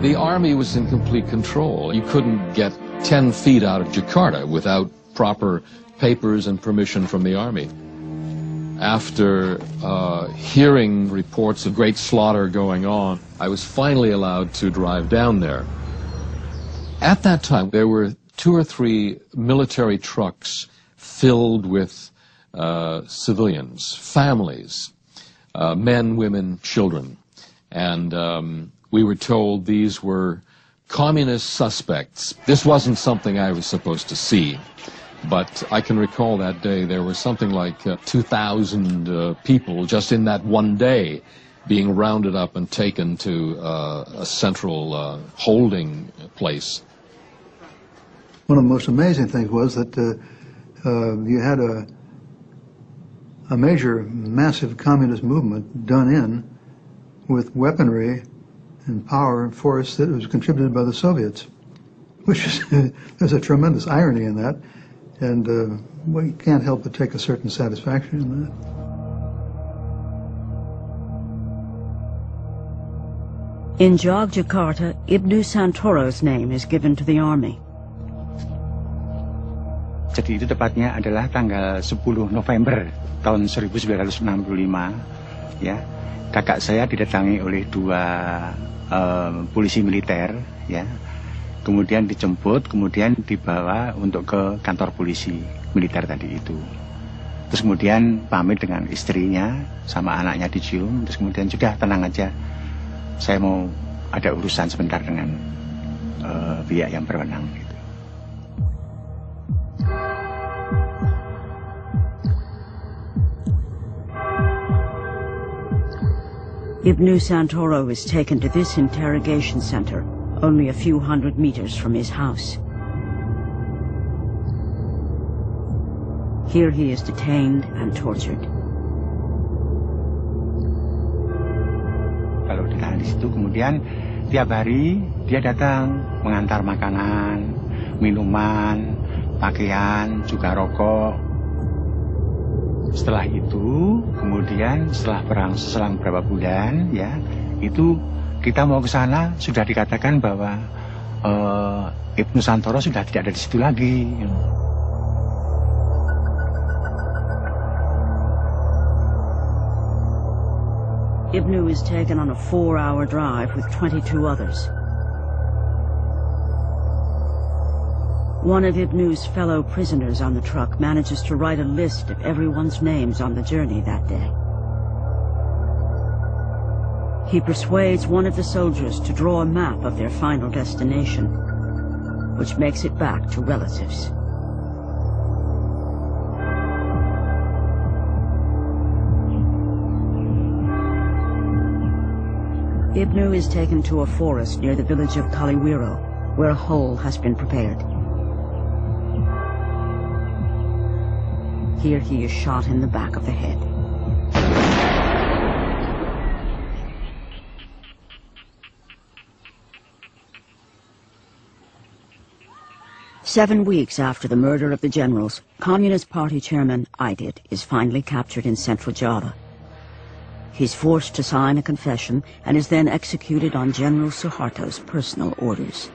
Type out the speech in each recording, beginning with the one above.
The army was in complete control. You couldn't get 10 feet out of Jakarta without proper papers and permission from the army. After hearing reports of great slaughter going on, I was finally allowed to drive down there. At that time, there were 2 or 3 military trucks filled with civilians, families, men, women, children. And we were told these were communist suspects. This wasn't something I was supposed to see. But I can recall that day there were something like 2,000 people just in that one day being rounded up and taken to a central holding place. One of the most amazing things was that you had a major, massive communist movement done in with weaponry and power and force that was contributed by the Soviets, which is, there's a tremendous irony in that. And we can't help but take a certain satisfaction in that. In Yogyakarta, Ibnu Santoro's name is given to the army. Jadi itu tepatnya adalah tanggal 10 November tahun 1965, ya. Kakak saya didatangi oleh 2 polisi militer, ya. Kemudian dijemput, kemudian dibawa untuk ke kantor polisi militer tadi itu. Terus kemudian pamit dengan istrinya sama anaknya dicium, terus kemudian sudah tenang aja. Saya mau ada urusan sebentar dengan pihak yang berwenang gitu. Ibnu Santoro is taken to this interrogation center, only a few hundred meters from his house. Here he is detained and tortured. Kalau ditahan di situ, kemudian tiap hari dia datang mengantar makanan, minuman, pakaian, juga rokok. Setelah itu, kemudian selang beberapa bulan, ya, itu kita mau ke sana, sudah dikatakan bahwa Ibnu Santoro sudah tidak ada di situ lagi. Ibnu is taken on a 4-hour drive with 22 others. One of Ibnu's fellow prisoners on the truck manages to write a list of everyone's names on the journey that day. He persuades one of the soldiers to draw a map of their final destination, which makes it back to relatives. Ibnu is taken to a forest near the village of Kaliwiro, where a hole has been prepared. Here he is shot in the back of the head. Seven weeks after the murder of the generals, Communist Party chairman Aidit is finally captured in central Java. He's forced to sign a confession and is then executed on General Soeharto's personal orders.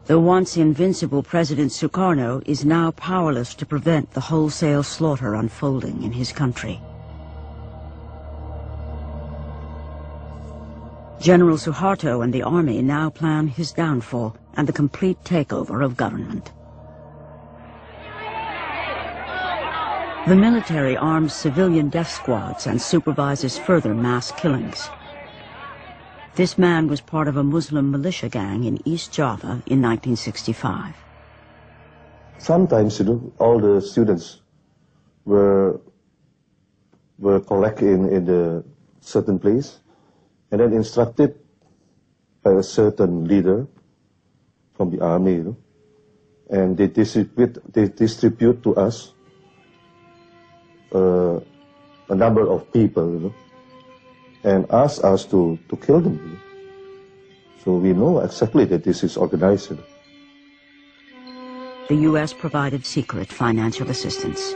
The once invincible President Sukarno is now powerless to prevent the wholesale slaughter unfolding in his country. General Soeharto and the army now plan his downfall and the complete takeover of government. The military arms civilian death squads and supervises further mass killings. This man was part of a Muslim militia gang in East Java in 1965. Sometimes, all the students were collected in a certain place and then instructed by a certain leader from the army, and they distribute to us a number of people, and ask us to kill them. So we know exactly that this is organized. The U.S. provided secret financial assistance.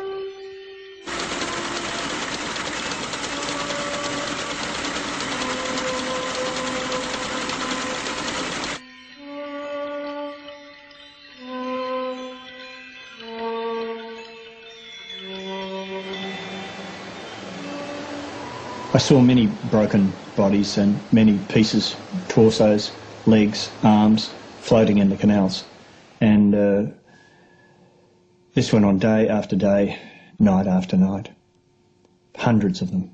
I saw many broken bodies and many pieces, torsos, legs, arms, floating in the canals. And this went on day after day, night after night. Hundreds of them.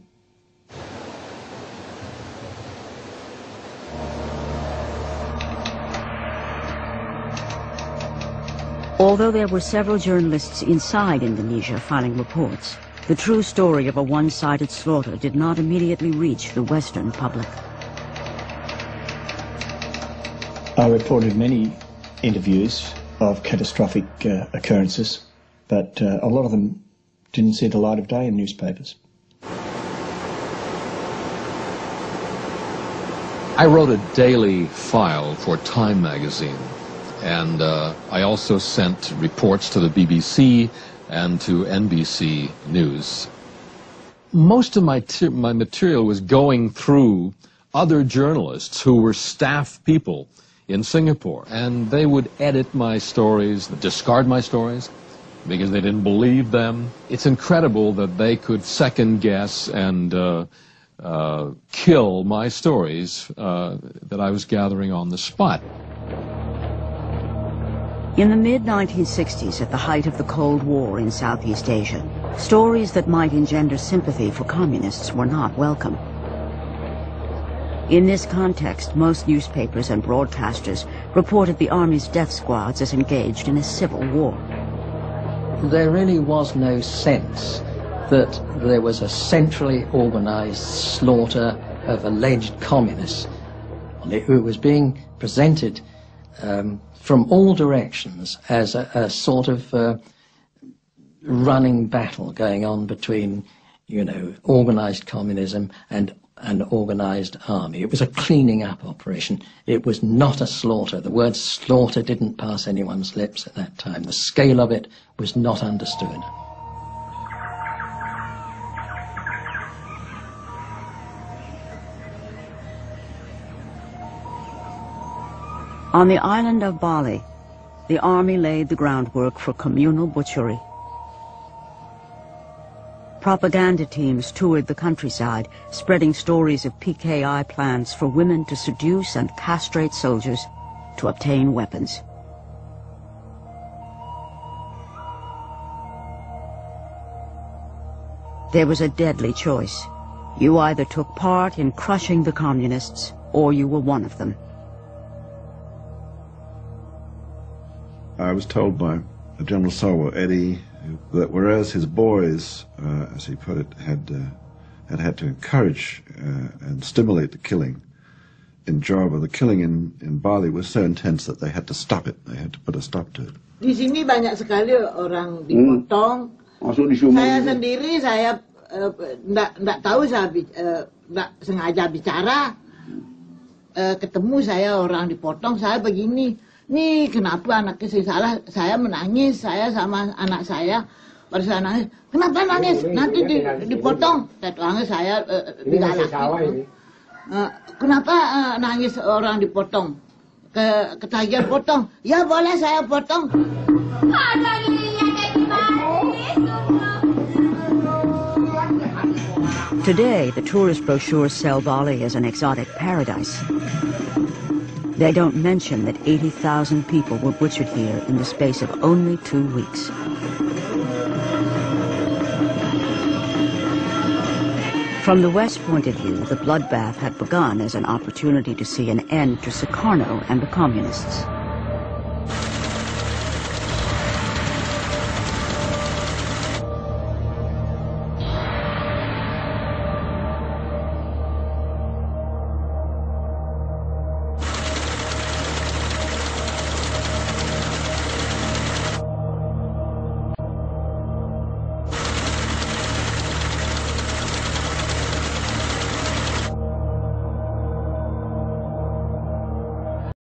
Although there were several journalists inside Indonesia filing reports, the true story of a one-sided slaughter did not immediately reach the Western public. I reported many interviews of catastrophic occurrences, but a lot of them didn't see the light of day in newspapers. I wrote a daily file for Time magazine, and I also sent reports to the BBC and to NBC News. Most of my material was going through other journalists who were staff people in Singapore, and they would edit my stories, discard my stories, because they didn't believe them. It's incredible that they could second guess and kill my stories that I was gathering on the spot. In the mid-1960s, at the height of the Cold War in Southeast Asia, stories that might engender sympathy for communists were not welcome. In this context, most newspapers and broadcasters reported the Army's death squads as engaged in a civil war. There really was no sense that there was a centrally organized slaughter of alleged communists. It was being presented from all directions as a sort of running battle going on between, you know, organized communism and an organized army. It was a cleaning up operation. It was not a slaughter. The word slaughter didn't pass anyone's lips at that time. The scale of it was not understood. On the island of Bali, the Army laid the groundwork for communal butchery. Propaganda teams toured the countryside, spreading stories of PKI plans for women to seduce and castrate soldiers to obtain weapons. There was a deadly choice. You either took part in crushing the communists, or you were one of them. I was told by General Sawa Eddie that whereas his boys, as he put it, had to encourage and stimulate the killing in Java, the killing in Bali was so intense that they had to stop it. They had to put a stop to it. Di sini banyak sekali orang dipotong. Saya sendiri, saya nggak tahu, saya nggak sengaja bicara. Ketemu saya orang dipotong, saya begini. Nih kenapa anaknya saya salah, saya menangis, saya sama anak saya pada saya nangis, kenapa nangis, nanti dipotong, saya digalakin, kenapa nangis orang dipotong, ketagihan potong, ya boleh saya potong. Today, the tourist brochures sell Bali as an exotic paradise. They don't mention that 80,000 people were butchered here in the space of only 2 weeks. From the West point of view, the bloodbath had begun as an opportunity to see an end to Soeharto and the communists.